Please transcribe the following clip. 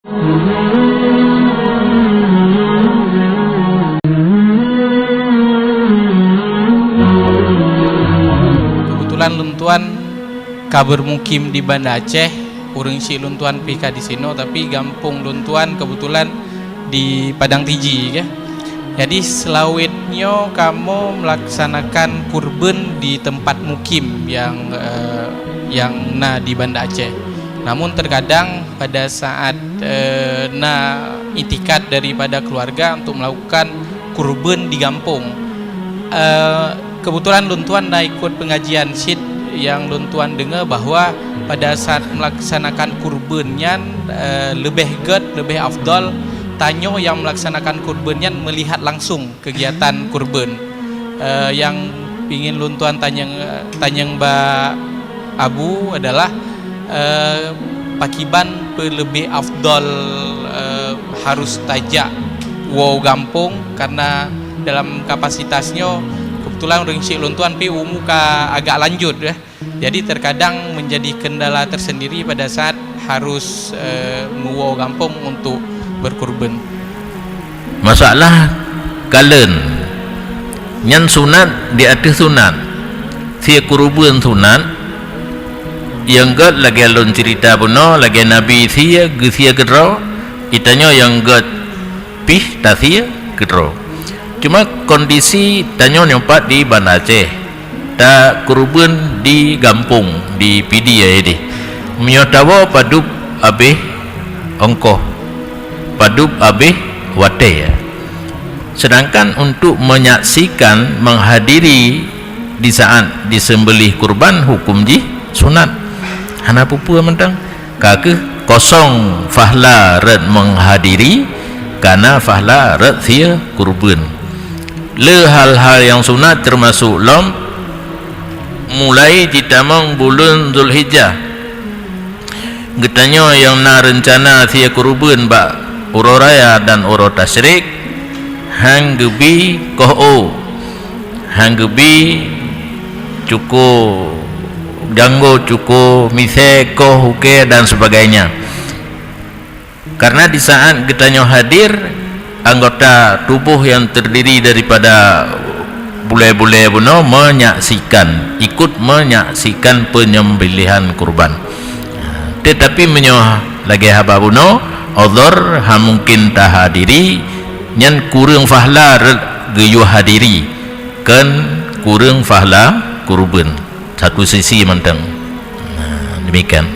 Kebetulan luntuan kabar mukim di Banda Aceh, urang si luntuan pika di sini, tapi gampung luntuan kebetulan di Padang Tiji ya. Jadi selawitnya kamu melaksanakan kurban di tempat mukim yang di Banda Aceh. Namun terkadang pada saat itikat daripada keluarga untuk melakukan kurban di kampung, kebetulan luntuan ikut pengajian syid yang luntuan dengar bahwa pada saat melaksanakan kurbannya lebih afdal tanyo yang melaksanakan kurbannya melihat langsung kegiatan kurban. Yang ingin luntuan tanyang Mbak Abu adalah pakiban lebih afdal harus tajak wow gampung, karena dalam kapasitasnya kebetulan orang Syekh luntuan pi umuka agak lanjut ya. Jadi terkadang menjadi kendala tersendiri pada saat harus wow gampung untuk berkurban. Masalah kalen nyan sunat di atas sunat, si kurban sunat yang gad lagi alun cerita puno lagi Nabi sia gedro itanya yang gad pih tasia gedro. Cuma kondisi tanyo nyompat di Banda Aceh, ta kurban di kampung di Pidi ya ini. Menyotawa padup abeh ongkoh, padup abeh wate ya. Sedangkan untuk menyaksikan menghadiri di saat disembelih kurban hukum ji sunat. Hana pupu mentang kake kosong fahla red menghadiri karena fahla red sia kurban. Le hal-hal yang sunat termasuk lom mulai ditamang bulan Zulhijjah. Getanya yang na rencana sia kurban bak uro raya dan uro tasyrik hang gebi koho hang gebi cukup janggo cukup mise koh huke dan sebagainya. Karena di saat getanya hadir anggota tubuh yang terdiri daripada bule-bule buno ikut menyaksikan penyembelihan kurban. Tetapi menyoh lagi haba buno odor ha mungkin tak hadiri nyan kurang fahla geyu hadiri kan kurang fahla kurban satu sisi mentang. Demikian.